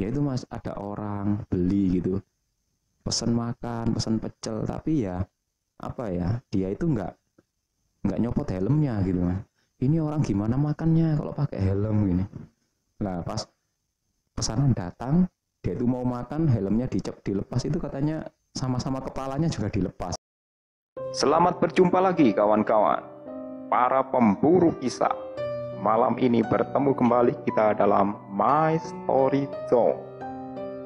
ya itu mas ada orang beli gitu, pesen makan, pesen pecel, tapi ya apa ya, dia itu nggak nyopot helmnya gitu mas. Ini orang gimana makannya kalau pakai helm gini. Nah pas pesanan datang, dia itu mau makan, helmnya dilepas, itu katanya sama-sama kepalanya juga dilepas. Selamat berjumpa lagi kawan-kawan, para pemburu kisah. Malam ini bertemu kembali kita dalam My Story Zone.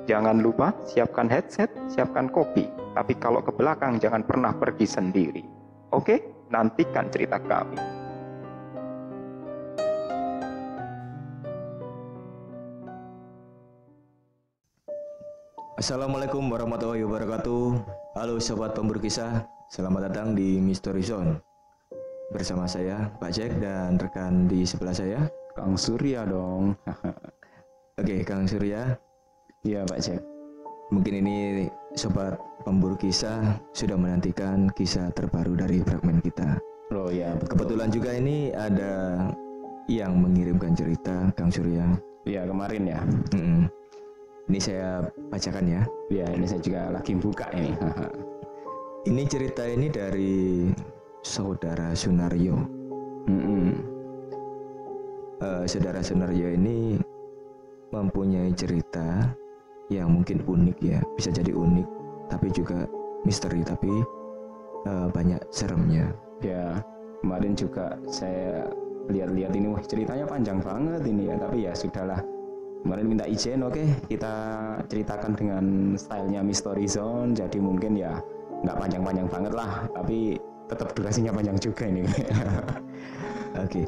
Jangan lupa siapkan headset, siapkan kopi. Tapi kalau ke belakang jangan pernah pergi sendiri. Oke, nantikan cerita kami. Assalamualaikum warahmatullahi wabarakatuh. Halo sobat pemburu kisah, selamat datang di Mystery Zone. Bersama saya Pak Jack dan rekan di sebelah saya Kang Surya dong. Oke, Kang Surya. Iya Pak Jack. Mungkin ini sobat pemburu kisah sudah menantikan kisah terbaru dari fragmen kita. Oh ya, Kebetulan juga ini ada yang mengirimkan cerita, Kang Surya. Iya kemarin ya. Ini saya bacakan ya. Ya ini saya juga lagi buka ini. Ini cerita ini dari saudara Sunaryo. Saudara Sunaryo ini mempunyai cerita yang mungkin unik ya, bisa jadi unik, tapi juga misteri, tapi banyak seremnya. Ya kemarin juga saya lihat-lihat ini, wah ceritanya panjang banget ini ya, tapi ya sudahlah. Kemarin minta izin, oke, kita ceritakan dengan stylenya Mystery Zone, jadi mungkin ya nggak panjang-panjang banget lah, tapi tetap durasinya panjang juga ini. Oke,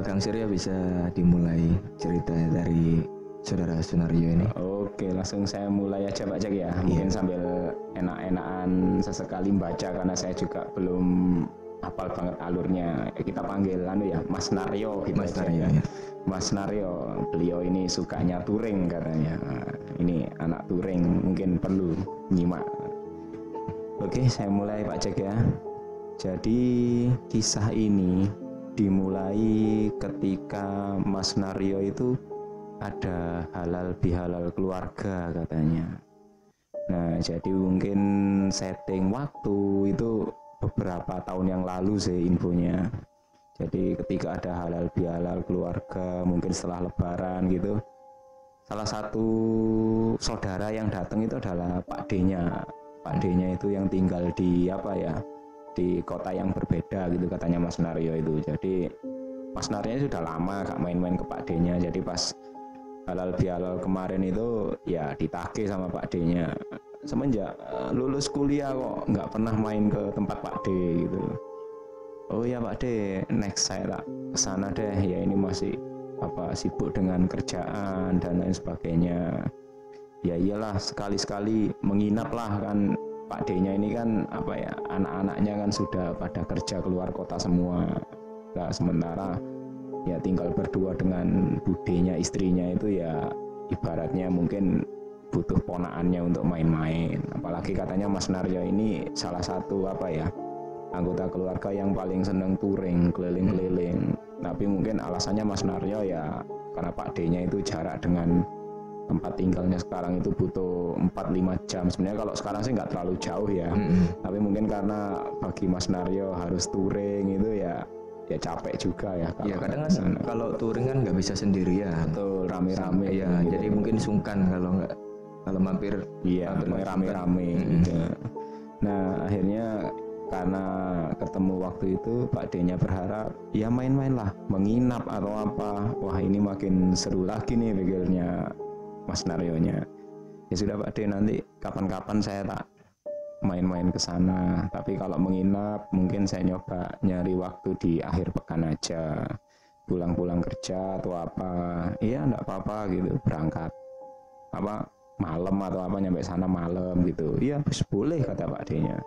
Kang Surya bisa dimulai cerita dari saudara Sunaryo ini. Oke, langsung saya mulai aja Pak Jack ya, mungkin sambil enak-enakan sesekali baca karena saya juga belum hafal banget alurnya. Kita panggil ya Mas Naryo gitu. Mas Naryo ya. Mas Naryo, beliau ini sukanya touring katanya. Ini anak touring, mungkin perlu nyimak. Oke, saya mulai Pak Jack ya. Jadi kisah ini dimulai ketika Mas Naryo itu ada halal bihalal keluarga katanya. Nah, jadi mungkin setting waktu itu beberapa tahun yang lalu sih infonya. Jadi ketika ada halal bihalal keluarga, mungkin setelah lebaran gitu, salah satu saudara yang datang itu adalah Pak D-nya. Pak D-nya itu yang tinggal di di kota yang berbeda gitu katanya Mas Naryo itu. Jadi Mas Naryo sudah lama gak main-main ke Pak D-nya. Jadi pas halal bihalal kemarin itu ya ditagih sama Pak D-nya. Semenjak lulus kuliah kok nggak pernah main ke tempat Pak D gitu. Oh ya Pak D, next saya tak kesana deh. Ya ini masih sibuk dengan kerjaan dan lain sebagainya. Ya iyalah, sekali-sekali menginap lah kan. Pak D-nya ini kan anak-anaknya kan sudah pada kerja keluar kota semua. Nah, sementara ya tinggal berdua dengan budenya, istrinya itu ya ibaratnya mungkin butuh ponaannya untuk main-main. Apalagi katanya Mas Naryo ini salah satu anggota keluarga yang paling seneng touring, keliling-keliling. Tapi mungkin alasannya Mas Naryo ya karena Pak D-nya itu jarak dengan tempat tinggalnya sekarang itu butuh 4-5 jam. Sebenarnya kalau sekarang sih nggak terlalu jauh ya. Tapi mungkin karena bagi Mas Naryo harus touring itu ya capek juga ya. Ya kadang kan kalau touring kan nggak bisa sendirian. Betul, rame-rame ya. Gitu. Jadi mungkin sungkan kalau mampir. Iya, rame-rame. Nah akhirnya karena ketemu waktu itu Pak D-nya berharap ya main-main lah, menginap atau apa. Wah ini makin seru lagi nih pikirnya Mas Naryo-nya. Ya sudah Pak D, nanti kapan-kapan saya tak main-main ke sana. Tapi kalau menginap mungkin saya nyoba nyari waktu di akhir pekan aja, pulang-pulang kerja atau apa. Iya enggak apa-apa gitu, berangkat malam atau nyampe sana malam gitu. Iya boleh kata Pak D-nya.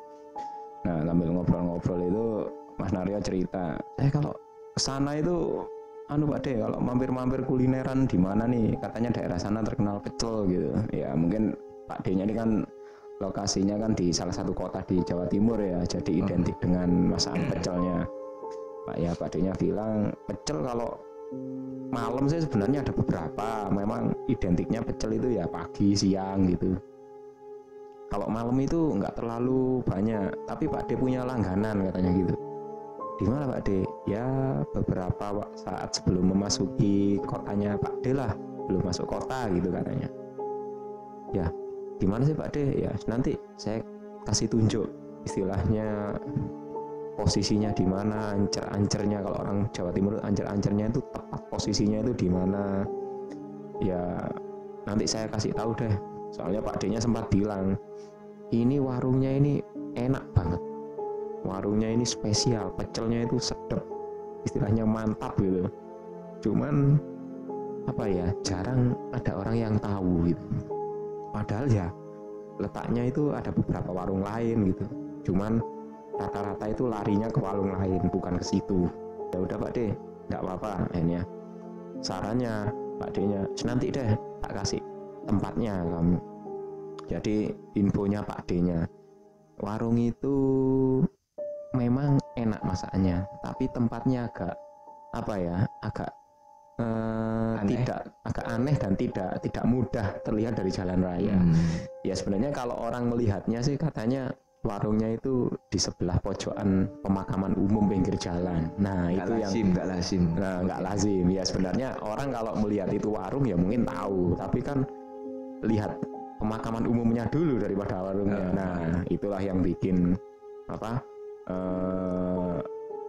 Nah sambil ngobrol-ngobrol itu Mas Naryo cerita, kalau kesana itu Pak D, kalau mampir-mampir kulineran di mana nih? Katanya daerah sana terkenal pecel gitu. Ya mungkin Pak D-nya ini kan lokasinya kan di salah satu kota di Jawa Timur ya, jadi identik dengan masakan pecelnya. Pak D-nya bilang pecel kalau malam sih sebenarnya ada beberapa, memang identiknya pecel itu ya pagi siang gitu. Kalau malam itu nggak terlalu banyak, tapi Pak D punya langganan katanya gitu. Di mana Pak D? Ya beberapa saat sebelum memasuki kotanya Pak D lah, belum masuk kota gitu katanya. Ya di mana sih Pak D? Ya nanti saya kasih tunjuk, istilahnya posisinya di mana, ancer-ancernya, kalau orang Jawa Timur ancer-ancernya itu tepat posisinya itu di mana. Ya nanti saya kasih tahu deh. Soalnya Pak D-nya sempat bilang, ini warungnya ini enak banget. Warungnya ini spesial, pecelnya itu sedap. Istilahnya mantap gitu. Cuman apa ya, jarang ada orang yang tahu gitu. Padahal ya letaknya itu ada beberapa warung lain gitu. Cuman rata-rata itu larinya ke warung lain, bukan ke situ. Ya udah Pak D, nggak apa-apa. Akhirnya sarannya Pak D-nya, nanti deh tak kasih tempatnya kamu. Jadi infonya Pak D-nya, warung itu memang enak masakannya, tapi tempatnya agak apa ya, agak agak aneh dan tidak mudah terlihat dari jalan raya. Ya sebenarnya kalau orang melihatnya sih katanya warungnya itu di sebelah pojokan pemakaman umum pinggir jalan. Nah Nggak itu lazim, nggak lazim. Nah nggak lazim. Ya sebenarnya orang kalau melihat itu warung ya mungkin tahu, tapi kan lihat pemakaman umumnya dulu daripada warungnya. Nah itulah yang bikin apa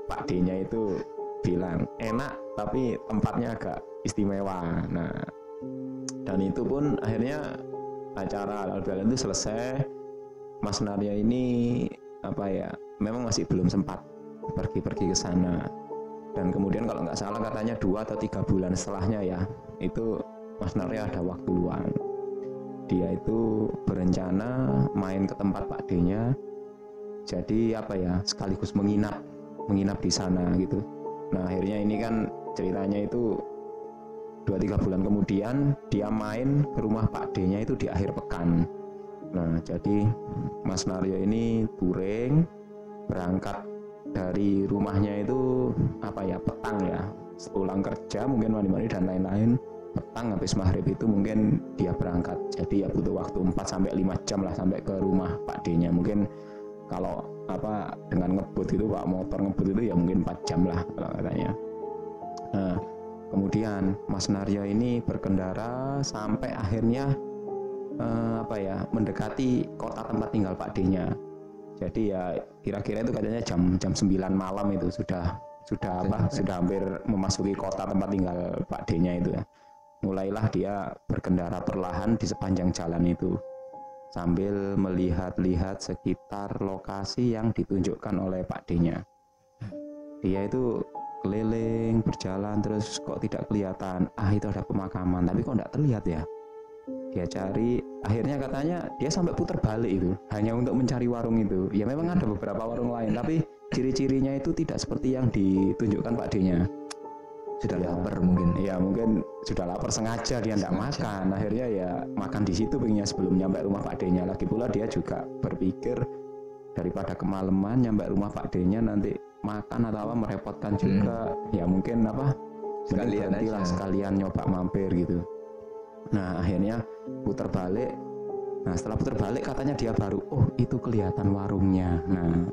Pak D-nya itu bilang enak tapi tempatnya agak istimewa. Nah dan itu pun akhirnya acara halal itu selesai. Mas Narya ini apa ya, memang masih belum sempat pergi ke sana. Dan kemudian kalau nggak salah katanya 2 atau 3 bulan setelahnya ya, itu Mas Narya ada waktu luang. Dia itu berencana main ke tempat Pak D-nya. Jadi apa ya, sekaligus menginap di sana gitu. Nah akhirnya ini kan ceritanya itu 2-3 bulan kemudian dia main ke rumah Pak D-nya itu di akhir pekan. Nah jadi Mas Naryo ini touring, berangkat dari rumahnya itu apa ya, petang ya, sepulang kerja mungkin mandi-mandi dan lain-lain, petang habis maghrib itu mungkin dia berangkat. Jadi ya butuh waktu 4-5 jam lah sampai ke rumah Pak D-nya. Mungkin kalau apa dengan ngebut itu, Pak motor ngebut itu ya mungkin 4 jam lah kalau katanya. Nah kemudian Mas Naryo ini berkendara sampai akhirnya apa ya, mendekati kota tempat tinggal Pak D-nya. Jadi ya kira-kira itu katanya jam 9 malam itu sudah hampir memasuki kota tempat tinggal Pak D-nya itu ya. Mulailah dia berkendara perlahan di sepanjang jalan itu sambil melihat-lihat sekitar lokasi yang ditunjukkan oleh Pak D-nya. Dia itu keliling berjalan terus kok tidak kelihatan. Itu ada pemakaman tapi kok tidak terlihat ya. Dia cari, akhirnya katanya dia sampai putar balik itu hanya untuk mencari warung itu. Ya memang ada beberapa warung lain tapi ciri-cirinya itu tidak seperti yang ditunjukkan Pak D-nya. Sudah lapar mungkin. Ya mungkin sudah lapar sengaja dia tidak makan. Akhirnya ya makan di situ pengennya sebelum nyampe rumah Pak D-nya. Lagi pula dia juga berpikir daripada kemalaman nyampe rumah Pak D-nya nanti makan atau apa merepotkan juga. Ya mungkin apa sekalian nyoba mampir gitu. Nah akhirnya putar balik. Nah setelah putar balik katanya dia baru, oh itu kelihatan warungnya. Nah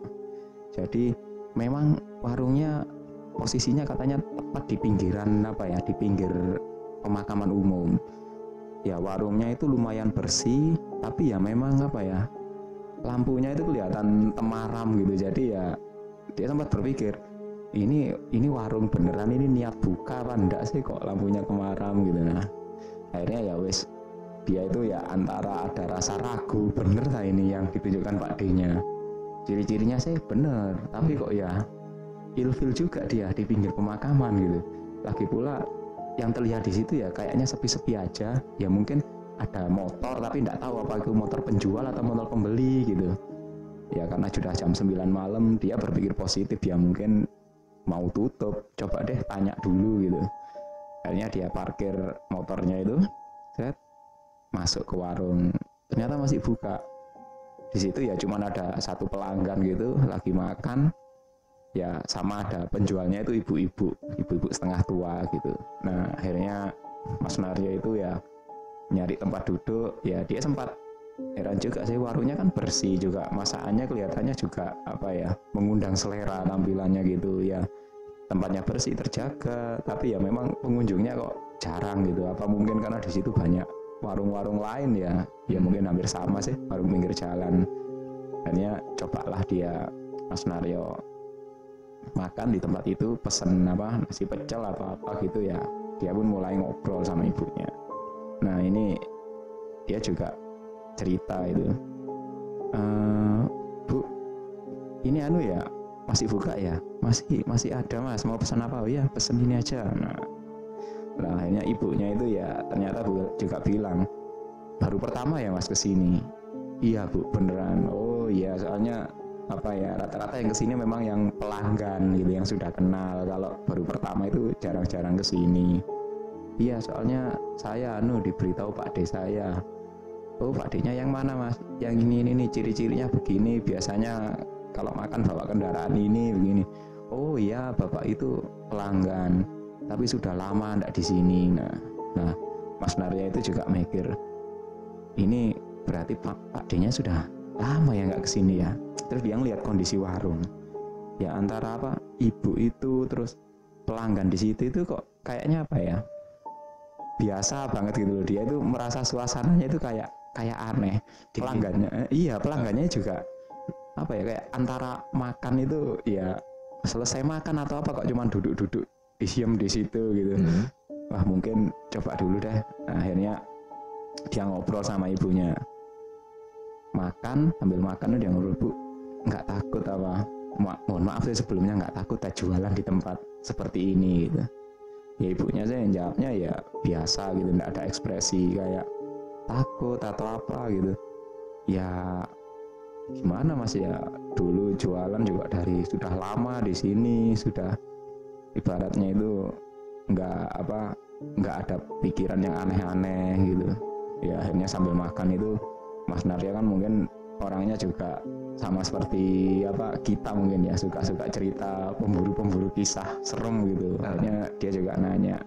jadi memang warungnya posisinya katanya tepat di pinggiran apa ya, di pinggir pemakaman umum. Ya warungnya itu lumayan bersih, tapi ya memang apa ya, lampunya itu kelihatan temaram gitu. Jadi ya dia sempat berpikir, ini warung beneran, ini niat buka apa enggak sih kok lampunya temaram gitu. Nah akhirnya ya wes, dia itu ya antara ada rasa ragu, bener lah ini yang ditunjukkan Pak D-nya, ciri-cirinya sih bener, tapi kok ya ilfil juga dia di pinggir pemakaman gitu. Lagi pula yang terlihat di situ ya kayaknya sepi-sepi aja. Ya mungkin ada motor tapi tidak tahu apa itu motor penjual atau motor pembeli gitu. Ya karena sudah jam 9 malam dia berpikir positif, ya mungkin mau tutup, coba deh tanya dulu gitu. Akhirnya dia parkir motornya itu, masuk ke warung, ternyata masih buka. Di situ ya cuma ada satu pelanggan gitu lagi makan. ya sama ada penjualnya itu ibu-ibu setengah tua gitu. Nah akhirnya Mas Naryo itu ya nyari tempat duduk, ya dia sempat heran juga sih, warungnya kan bersih juga, masakannya kelihatannya juga apa ya, mengundang selera tampilannya gitu ya, tempatnya bersih terjaga, tapi ya memang pengunjungnya kok jarang gitu. Apa mungkin karena di situ banyak warung-warung lain ya, ya mungkin hampir sama sih, warung pinggir jalan. Akhirnya cobalah dia Mas Naryo makan di tempat itu, pesen apa, nasi pecel atau apa gitu ya, dia pun mulai ngobrol sama ibunya. Nah ini dia juga cerita itu, Bu, ini anu ya, masih buka ya? Masih ada Mas, mau pesan apa? Oh ya pesen ini aja. Nah akhirnya ibunya itu ya ternyata juga bilang, baru pertama ya Mas kesini? Iya Bu, beneran. Oh iya, soalnya apa ya, rata-rata yang kesini memang yang pelanggan gitu, yang sudah kenal. Kalau baru pertama itu jarang-jarang kesini. Iya, soalnya saya diberitahu Pak D saya. Oh Pak D-nya yang mana Mas? Yang ini nih, ciri-cirinya begini, biasanya kalau makan bawa kendaraan ini begini. Oh iya, Bapak itu pelanggan, tapi sudah lama ndak di sini. Nah Mas Narya itu juga mikir, ini berarti Pak D-nya sudah lama ya nggak kesini ya. Terus dia ngeliat kondisi warung, ya antara apa, ibu itu terus pelanggan di situ itu kok kayaknya apa ya, biasa banget gitu loh. Dia itu merasa suasananya itu kayak aneh. Pelanggannya iya, pelanggannya juga apa ya, kayak antara makan itu ya selesai makan atau apa kok cuman duduk-duduk diem di situ gitu. Wah mungkin coba dulu deh. Nah, akhirnya dia ngobrol sama ibunya, sambil makan dia ngobrol, Bu, nggak takut apa, mohon maaf saya sebelumnya, nggak takut jualan di tempat seperti ini gitu. Ya ibunya saya yang jawabnya ya biasa gitu, nggak ada ekspresi kayak takut atau apa gitu. Ya gimana Mas ya, dulu jualan juga dari sudah lama di sini, sudah ibaratnya itu nggak ada pikiran yang aneh-aneh gitu. Ya akhirnya sambil makan itu Mas Narya kan mungkin orangnya juga sama seperti apa kita mungkin ya, suka-suka cerita, pemburu kisah serem gitu. Akhirnya dia juga nanya,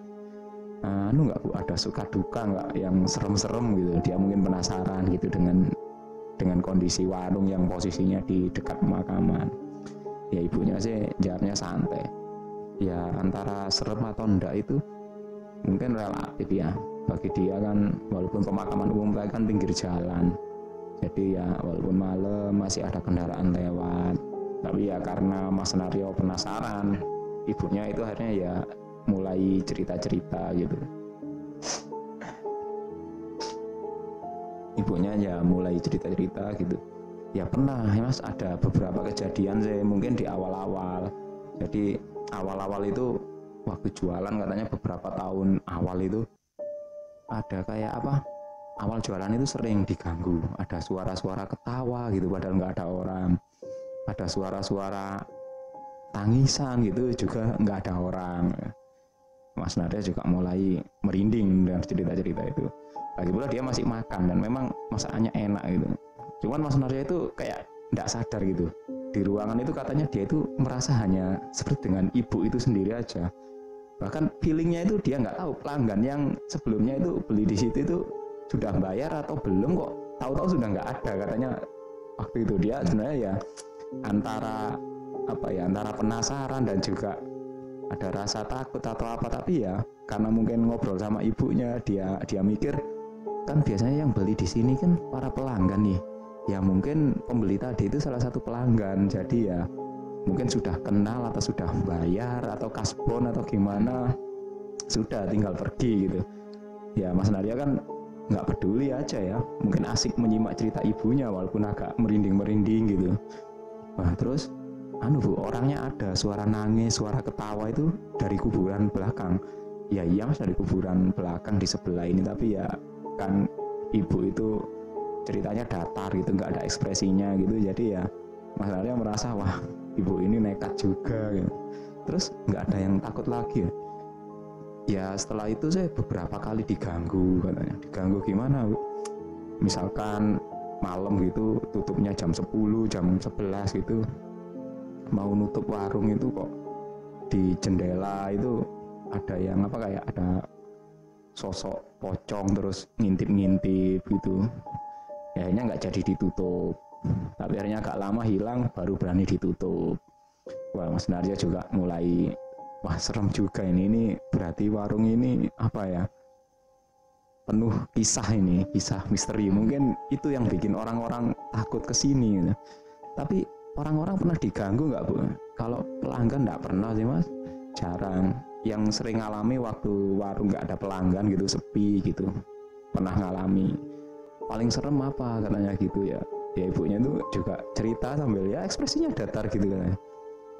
nggak Bu, ada suka duka nggak yang serem-serem gitu. Dia mungkin penasaran gitu dengan kondisi warung yang posisinya di dekat pemakaman. Ya ibunya sih jawabnya santai, ya antara serem atau enggak itu mungkin relatif ya. Bagi dia kan walaupun pemakaman umum kan pinggir jalan, jadi ya walaupun malam masih ada kendaraan lewat, tapi ya karena Mas Naryo penasaran, ibunya itu akhirnya ya mulai cerita-cerita gitu. Ibunya ya mulai cerita-cerita gitu. Ya pernah ya Mas, ada beberapa kejadian sih mungkin di awal-awal. Jadi awal-awal itu waktu jualan katanya beberapa tahun awal itu ada kayak apa, awal jualan itu sering diganggu, ada suara-suara ketawa gitu padahal nggak ada orang, ada suara-suara tangisan gitu juga nggak ada orang. Mas Nadia juga mulai merinding dengan cerita-cerita itu. Lagi pula dia masih makan dan memang masakannya enak gitu. Cuman Mas Nadia itu kayak nggak sadar gitu, di ruangan itu katanya dia itu merasa hanya seperti dengan ibu itu sendiri aja. Bahkan feelingnya itu dia nggak tahu pelanggan yang sebelumnya itu beli di situ itu sudah bayar atau belum, kok tahu-tahu sudah nggak ada katanya. Waktu itu dia sebenarnya ya antara penasaran dan juga ada rasa takut atau apa, tapi ya karena mungkin ngobrol sama ibunya, dia mikir kan biasanya yang beli di sini kan para pelanggan nih, ya mungkin pembeli tadi itu salah satu pelanggan, jadi ya mungkin sudah kenal atau sudah bayar atau kasbon atau gimana, sudah tinggal pergi gitu. Ya Mas Narya kan nggak peduli aja ya, mungkin asik menyimak cerita ibunya walaupun agak merinding gitu. Wah terus Bu, orangnya ada suara nangis, suara ketawa itu dari kuburan belakang. Ya iya Mas, dari kuburan belakang di sebelah ini, tapi ya kan ibu itu ceritanya datar gitu, nggak ada ekspresinya gitu, jadi ya Mas Narya merasa wah ibu ini nekat juga gitu. Terus nggak ada yang takut lagi ya. Setelah itu saya beberapa kali diganggu katanya. Diganggu gimana Bu? Misalkan malam gitu tutupnya jam 10, jam 11 gitu, mau nutup warung itu kok di jendela itu ada yang apa, kayak ada sosok pocong terus ngintip-ngintip gitu. Ya akhirnya nggak jadi ditutup, tapi akhirnya agak lama hilang baru berani ditutup. Wah, Mas Narja juga mulai, wah serem juga ini berarti warung ini apa ya, penuh kisah, ini kisah misteri. Mungkin itu yang bikin orang-orang takut kesini gitu. Tapi orang-orang pernah diganggu nggak Bu? Kalau pelanggan nggak pernah sih Mas, jarang. Yang sering ngalami waktu warung nggak ada pelanggan gitu, sepi gitu, pernah ngalami. Paling serem apa katanya gitu ya, ya ibunya itu juga cerita sambil ya ekspresinya datar gitu kan.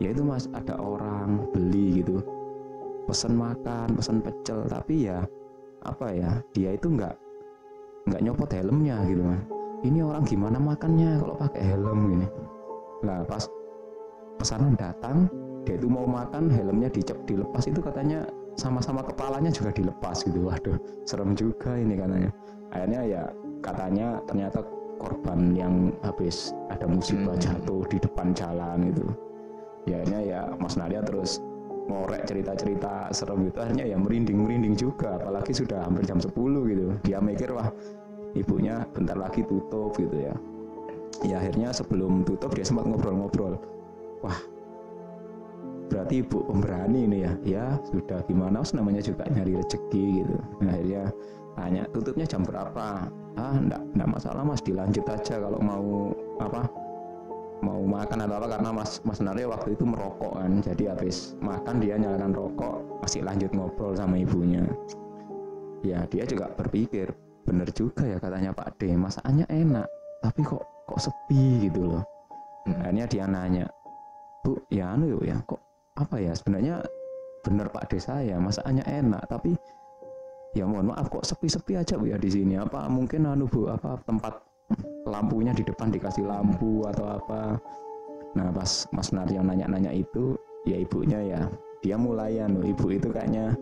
Ya itu Mas, ada orang beli gitu, pesen makan, pesen pecel, tapi ya apa ya, dia itu nggak nyopot helmnya gitu Mas. Ini orang gimana makannya kalau pakai helm gini. Nah pas pesanan datang, dia itu mau makan, helmnya dilepas, itu katanya sama-sama kepalanya juga dilepas gitu. Waduh, serem juga ini katanya. Akhirnya ya katanya ternyata korban yang habis ada musibah jatuh di depan jalan gitu. Ya akhirnya ya Mas Narja terus ngorek cerita-cerita serem gitu, akhirnya ya merinding juga, apalagi sudah hampir jam 10 gitu. Dia mikir wah ibunya bentar lagi tutup gitu ya. Ya akhirnya sebelum tutup dia sempat ngobrol-ngobrol. Wah, berarti ibu pemberani ini ya. Ya sudah, gimana, namanya juga nyari rezeki gitu. Nah, akhirnya tanya tutupnya jam berapa. Enggak masalah Mas, dilanjut aja kalau mau apa, mau makan atau apa, karena Mas Narja waktu itu merokok kan. Jadi habis makan dia nyalakan rokok, masih lanjut ngobrol sama ibunya. Ya dia juga berpikir bener juga ya katanya Pak D, masakannya enak tapi kok sepi gitu loh. Akhirnya dia nanya, Bu, ya ya kok apa ya, sebenarnya bener Pak D saya masakannya enak tapi ya mohon maaf kok sepi-sepi aja Bu ya di sini. Apa mungkin Bu, apa tempat lampunya di depan dikasih lampu atau apa. Nah pas Mas Narja nanya itu, ya ibunya ya dia mulai ibu itu kayaknya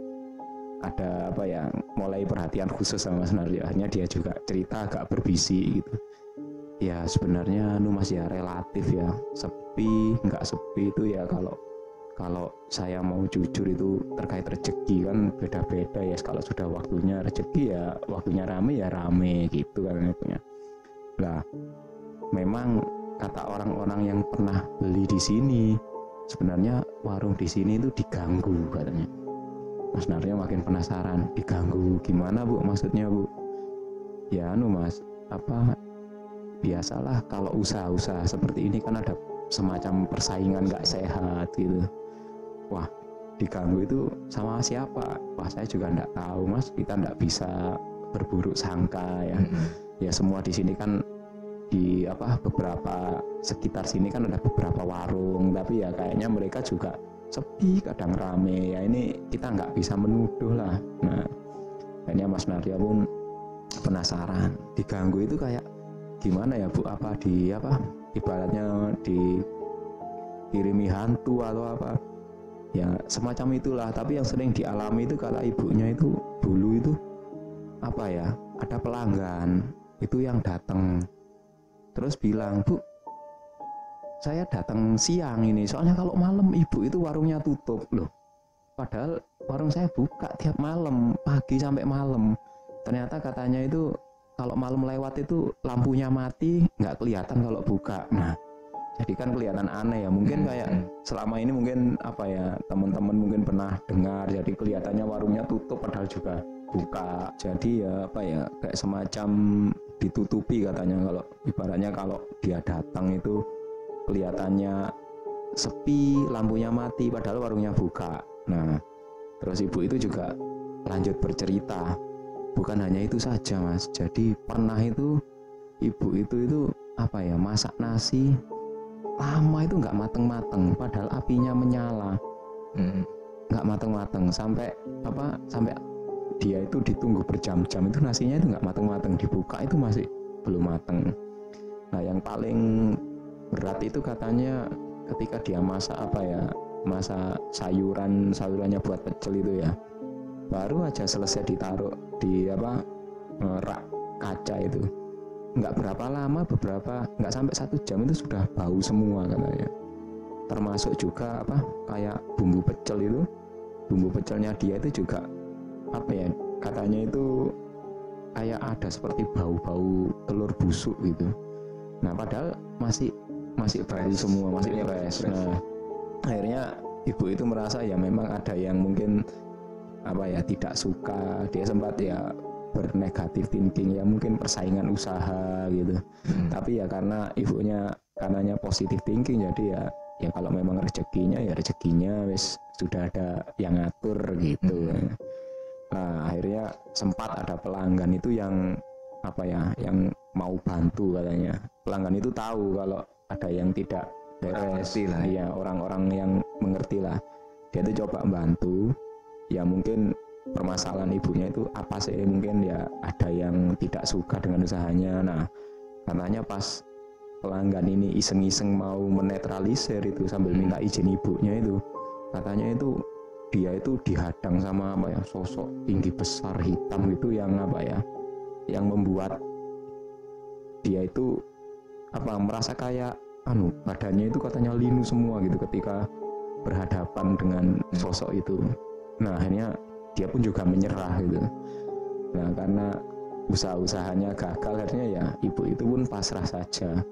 ada apa ya, mulai perhatian khusus sama Mas Narja. Akhirnya dia juga cerita agak berbisik gitu. Ya sebenarnya Mas ya relatif ya, sepi nggak sepi itu ya kalau saya mau jujur itu terkait rezeki kan beda-beda ya. Kalau sudah waktunya rezeki ya waktunya rame ya rame gitu kan punya. Lah memang kata orang-orang yang pernah beli di sini, sebenarnya warung di sini itu diganggu katanya. Mas Narja makin penasaran, diganggu gimana Bu, maksudnya Bu? Ya Mas, apa biasalah kalau usaha-usaha seperti ini kan ada semacam persaingan gak sehat gitu. Wah, diganggu itu sama siapa? Wah, saya juga enggak tahu Mas, kita enggak bisa berburuk sangka ya. Ya semua di sini kan di apa, beberapa sekitar sini kan ada beberapa warung, tapi ya kayaknya mereka juga sepi, kadang rame. Ya ini kita nggak bisa menuduh lah. Nah, akhirnya Mas Narja pun penasaran, diganggu itu kayak gimana ya Bu? Apa di apa, ibaratnya dikirimi hantu atau apa? Ya semacam itulah. Tapi yang sering dialami itu kata ibunya itu dulu itu apa ya, ada pelanggan itu yang datang terus bilang, Bu, saya datang siang ini soalnya kalau malam ibu itu warungnya tutup loh. Padahal warung saya buka tiap malam, pagi sampai malam. Ternyata katanya itu kalau malam lewat itu lampunya mati, nggak kelihatan kalau buka. Nah, jadi kan kelihatan aneh ya. Mungkin kayak selama ini mungkin apa ya, teman-teman mungkin pernah dengar, jadi kelihatannya warungnya tutup padahal juga buka. Jadi ya apa ya, kayak semacam ditutupi katanya. Kalau ibaratnya kalau dia datang itu kelihatannya sepi, lampunya mati padahal warungnya buka. Nah, terus ibu itu juga lanjut bercerita, bukan hanya itu saja Mas. Jadi pernah itu ibu itu apa ya, masak nasi lama itu nggak mateng-mateng padahal apinya menyala. Nggak mateng-mateng sampai apa, sampai dia itu ditunggu berjam-jam itu nasinya itu nggak mateng-mateng, dibuka itu masih belum mateng. Nah yang paling berat itu katanya ketika dia masak apa ya, masak sayurannya buat pecel itu ya, baru aja selesai ditaruh di apa, rak kaca itu, nggak berapa lama, nggak sampai 1 jam itu sudah bau semua katanya. termasuk juga apa kayak bumbu pecel itu, bumbu pecelnya dia itu juga apa ya, katanya itu kayak ada seperti bau-bau telur busuk gitu. Nah padahal masih baru semua, masih fresh. Nah akhirnya ibu itu merasa ya memang ada yang mungkin apa ya tidak suka, dia sempat ya bernegatif thinking ya, mungkin persaingan usaha gitu. Tapi ya karena ibunya karenanya positif thinking, jadi ya kalau memang rezekinya ya rezekinya wis sudah ada yang ngatur gitu. Nah akhirnya sempat ada pelanggan itu yang apa ya, yang mau bantu katanya. Pelanggan itu tahu kalau ada yang tidak beres lah ya, orang-orang yang mengerti lah. Dia tuh coba bantu ya, mungkin permasalahan ibunya itu apa sih, mungkin ya ada yang tidak suka dengan usahanya. Nah katanya pas pelanggan ini iseng-iseng mau menetralisir itu sambil minta izin ibunya itu, katanya itu dia itu dihadang sama apa ya, sosok tinggi besar hitam gitu yang apa ya, yang membuat dia itu apa merasa kayak badannya itu katanya linu semua gitu ketika berhadapan dengan sosok itu. Nah akhirnya dia pun juga menyerah gitu. Nah karena usaha-usahanya gagal, akhirnya ya ibu itu pun pasrah saja.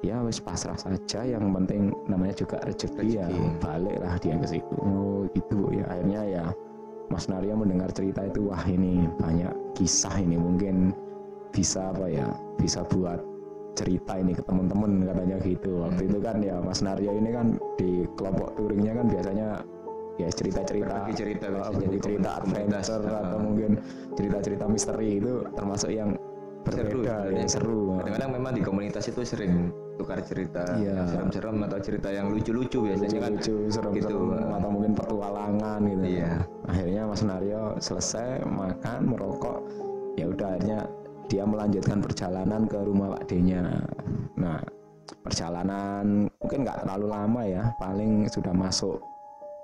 Ya wis pasrah saja, yang penting namanya juga rezeki ya, baliklah dia ke situ. Oh gitu ya. Akhirnya ya Mas Naryo mendengar cerita itu, wah ini banyak kisah ini, mungkin bisa apa ya, bisa buat cerita ini ke teman-teman katanya gitu. Waktu itu kan ya Mas Naryo ini kan di kelompok touringnya kan biasanya ya cerita-cerita adventure atau mungkin cerita-cerita misteri, itu termasuk yang berbeda, yang seru. Kadang-kadang memang di komunitas itu sering tukar cerita serem-serem atau cerita yang lucu-lucu biasanya kan, serem-serem gitu, atau mungkin petualangan gitu. Akhirnya Mas Naryo selesai makan merokok, ya udah akhirnya dia melanjutkan perjalanan ke rumah Pak D-nya. Nah perjalanan mungkin nggak terlalu lama ya, paling sudah masuk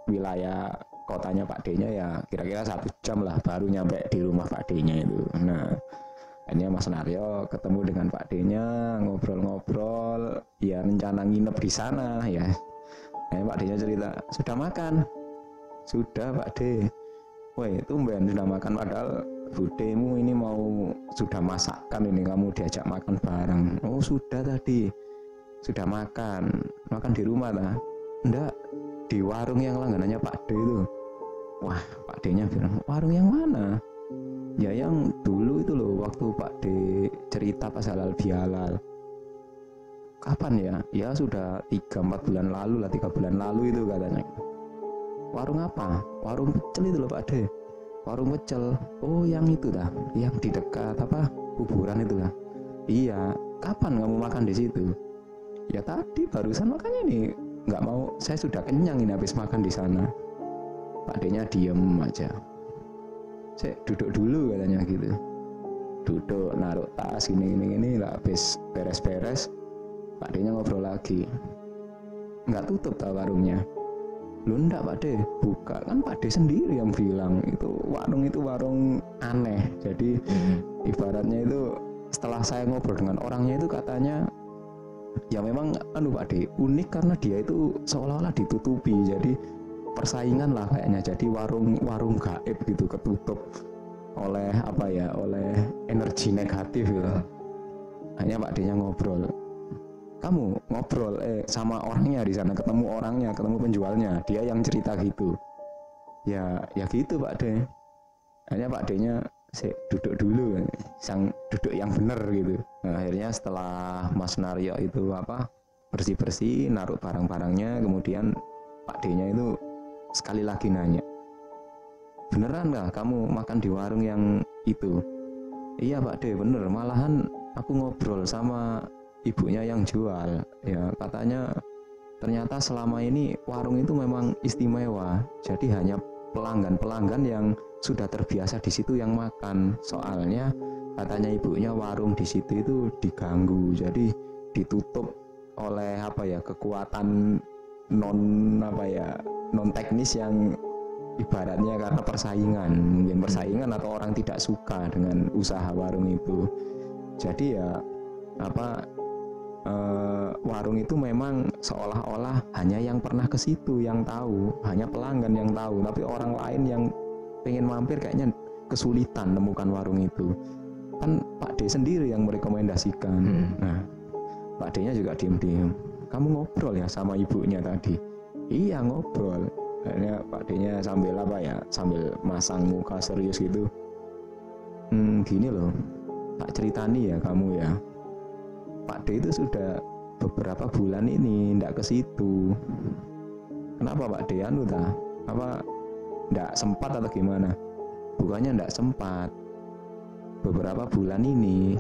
wilayah kotanya Pak D-nya ya kira-kira 1 jam lah baru nyampe di rumah Pak D-nya itu. Nah akhirnya Mas Naryo ketemu dengan Pak D-nya, ngobrol-ngobrol, ya rencana nginep di sana ya. Akhirnya Pak D-nya cerita, sudah makan? Sudah Pak D. Woi tumben sudah makan, padahal budemu ini mau sudah masakan ini, kamu diajak makan bareng. Oh sudah tadi, sudah makan di rumah lah? Enggak, di warung yang langganannya Pak D itu. Wah Pak D-nya bilang, warung yang mana? Ya yang dulu itu loh, waktu Pak D cerita pas halal bihalal. Kapan ya? Ya sudah 3-4 bulan lalu lah, 3 bulan lalu itu katanya. Warung apa? Warung pecel itu loh Pak D. Warung pecel. Oh yang itu dah, yang di dekat apa kuburan itu lah. Iya. Kapan kamu makan di situ? Ya tadi barusan makanya nih. Nggak mau, saya sudah kenyang ini habis makan di sana. Pak D-nya diem aja. Saya duduk dulu katanya gitu. Duduk naruh tas ini lah, habis beres-beres Pak D-nya ngobrol lagi. Nggak tutup tak warungnya? Lu enggak Pak D, buka. Kan Pak D sendiri yang bilang itu warung aneh. Jadi ibaratnya itu setelah saya ngobrol dengan orangnya itu katanya ya memang Pak D unik karena dia itu seolah-olah ditutupi, jadi persaingan lah kayaknya, jadi warung gaib gitu, ketutup oleh apa ya, oleh energi negatif gitu. Hanya Pak D-nya ngobrol, kamu ngobrol sama orangnya di sana, ketemu orangnya, ketemu penjualnya, dia yang cerita gitu. Ya gitu Pak D. Hanya Pak D-nya duduk dulu, sang duduk yang benar gitu. Nah, akhirnya setelah Mas Naryo itu bersih-bersih, naruh barang-barangnya, kemudian Pak D-nya itu sekali lagi nanya, beneran nggak kamu makan di warung yang itu? Iya Pak D, bener, malahan aku ngobrol sama ibunya yang jual, ya katanya ternyata selama ini warung itu memang istimewa, jadi hanya pelanggan-pelanggan yang sudah terbiasa di situ yang makan. Soalnya katanya ibunya warung di situ itu diganggu, jadi ditutup oleh kekuatan non teknis yang ibaratnya karena mungkin persaingan atau orang tidak suka dengan usaha warung itu. Jadi ya warung itu memang seolah-olah hanya yang pernah ke situ yang tahu, hanya pelanggan yang tahu, tapi orang lain yang pengen mampir kayaknya kesulitan menemukan warung itu. Kan Pak D sendiri yang merekomendasikan. Nah, Pak D-nya juga diam-diam. Kamu ngobrol ya sama ibunya tadi? Iya, ngobrol. Akhirnya Pak D-nya sambil apa ya, sambil masang muka serius gitu. Gini loh, tak ceritani ya kamu ya. Pak D itu sudah beberapa bulan ini ndak ke situ. Kenapa Pak D anu ta? Apa ndak sempat atau gimana? Bukannya ndak sempat. Beberapa bulan ini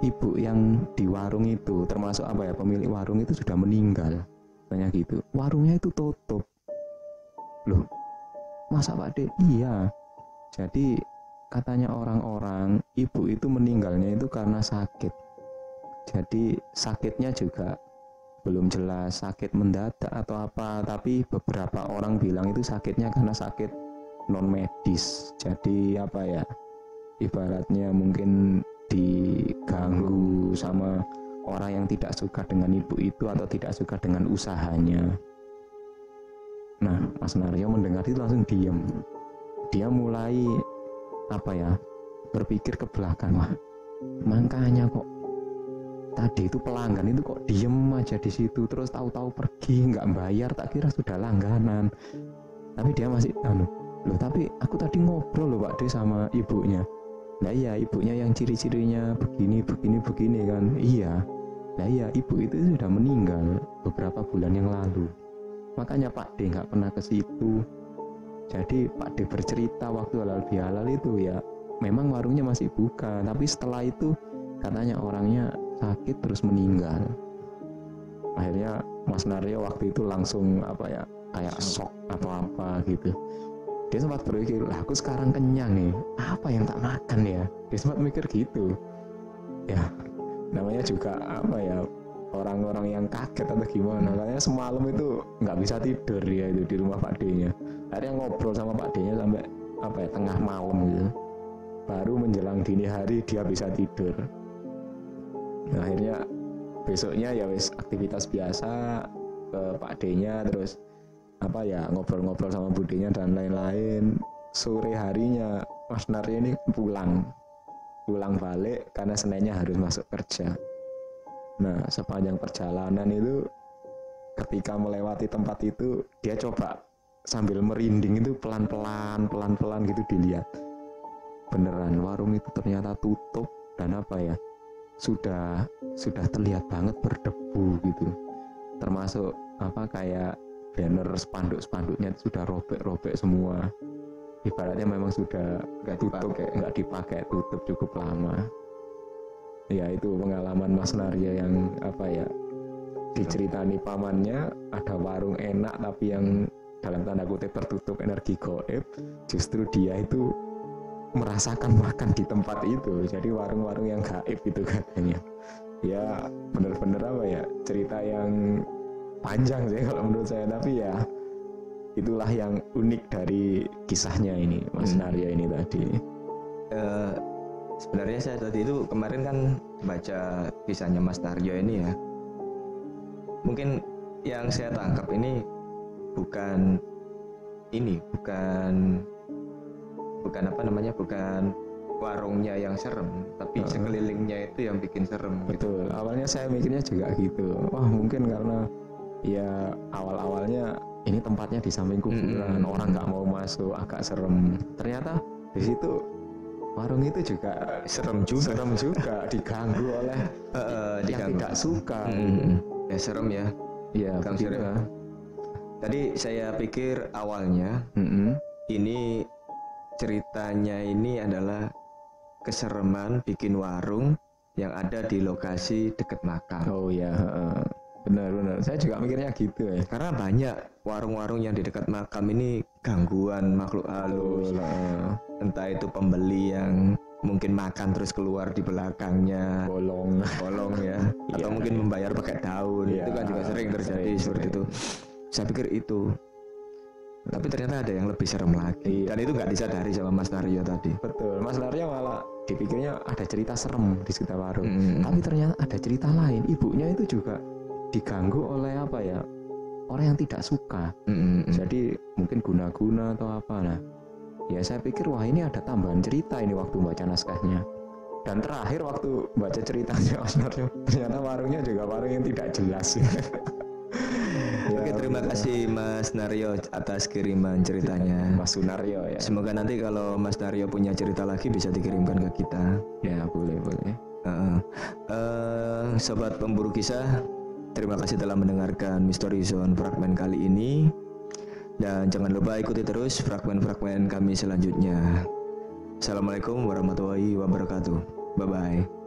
ibu yang di warung itu, termasuk apa ya, pemilik warung itu sudah meninggal. Tanya gitu. Warungnya itu tutup. Loh, masa Pak D? Iya. Jadi katanya orang-orang ibu itu meninggalnya itu karena sakit. Jadi sakitnya juga belum jelas, sakit mendadak atau apa, tapi beberapa orang bilang itu sakitnya karena sakit non medis. Jadi apa ya, ibaratnya mungkin diganggu sama orang yang tidak suka dengan ibu itu atau tidak suka dengan usahanya. Nah, Mas Naryo mendengar itu langsung diam. Dia mulai apa ya, berpikir ke belakang. Wah, makanya kok tadi itu pelanggan itu kok diem aja di situ, terus tahu-tahu pergi nggak bayar, tak kira sudah langganan. Tapi dia masih loh, tapi aku tadi ngobrol loh Pak D sama ibunya. Nah iya, ibunya yang ciri-cirinya begini kan. Iya. Nah iya, ibu itu sudah meninggal beberapa bulan yang lalu. Makanya Pak D nggak pernah ke situ. Jadi Pak D bercerita waktu halal bihalal itu ya, memang warungnya masih buka, tapi setelah itu katanya orangnya sakit terus meninggal. Akhirnya Mas Naryo waktu itu langsung apa ya, kayak shock atau apa gitu. Dia sempat berpikir, lah aku sekarang kenyang nih, apa yang tak makan ya? Dia sempat mikir gitu. Ya, namanya juga apa ya, orang-orang yang kaget atau gimana. Katanya semalam itu nggak bisa tidur ya itu di rumah Pak D-nya. Akhirnya ngobrol sama Pak D-nya sampai apa ya, tengah malam gitu. Baru menjelang dini hari dia bisa tidur. Nah, akhirnya besoknya ya wis aktivitas biasa ke Pak D-nya, terus apa ya, ngobrol-ngobrol sama budinya dan lain-lain. Sore harinya Mas Naryo ini pulang balik karena Seninnya harus masuk kerja. Nah, sepanjang perjalanan itu ketika melewati tempat itu dia coba sambil merinding itu pelan-pelan gitu dilihat. Beneran warung itu ternyata tutup dan apa ya, sudah terlihat banget berdebu gitu. Termasuk apa kayak banner spanduknya sudah robek semua. Ibaratnya memang sudah nggak dipakai, tutup cukup lama. Ya itu pengalaman Mas Naryo yang apa ya, diceritani pamannya ada warung enak tapi yang dalam tanda kutip tertutup energi gaib. Justru dia itu merasakan makan di tempat itu. Jadi warung-warung yang gaib itu katanya. Ya bener-bener apa ya, cerita yang panjang sih kalau menurut saya, tapi ya itulah yang unik dari kisahnya ini Mas Naryo ini tadi. Sebenarnya saya tadi itu kemarin kan baca kisahnya Mas Naryo ini ya. Mungkin yang saya tangkap ini bukan warungnya yang serem, tapi sekelilingnya itu yang bikin serem. Betul. Gitu. Awalnya saya mikirnya juga gitu. Wah, mungkin karena ya awal-awalnya ini tempatnya di samping kuburan, orang nggak mau masuk, agak serem. Ternyata di situ warung itu juga serem juga diganggu oleh yang tidak suka. Ya serem ya. Iya, serem. Tadi saya pikir awalnya ini ceritanya ini adalah kesereman bikin warung yang ada di lokasi dekat makam. Oh ya, benar. Saya juga mikirnya gitu ya. Karena banyak warung-warung yang di dekat makam ini gangguan makhluk halus. Entah itu pembeli yang mungkin makan terus keluar di belakangnya bolong ya. Atau mungkin membayar pakai daun. Itu kan juga sering terjadi seperti itu. Saya pikir itu. Tapi ternyata ada yang lebih serem lagi. Iya. Dan itu nggak disadari sama Mas Naryo tadi. Betul, Mas Naryo malah dipikirnya ada cerita serem di sekitar warung. Mm. Tapi ternyata ada cerita lain. Ibunya itu juga diganggu oleh apa ya? Orang yang tidak suka. Jadi mungkin guna-guna atau apa. Nah, ya saya pikir wah ini ada tambahan cerita ini waktu baca naskahnya. Dan terakhir waktu baca ceritanya Mas Naryo, ternyata warungnya juga warung yang tidak jelas. Ya, Oke, terima kasih Mas Naryo atas kiriman ceritanya. Mas Sunaryo ya. Semoga nanti kalau Mas Naryo punya cerita lagi bisa dikirimkan ke kita. Ya boleh. Sobat pemburu kisah, terima kasih telah mendengarkan Mystery Zone fragmen kali ini. Dan jangan lupa ikuti terus fragmen-fragmen kami selanjutnya. Assalamualaikum warahmatullahi wabarakatuh. Bye-bye.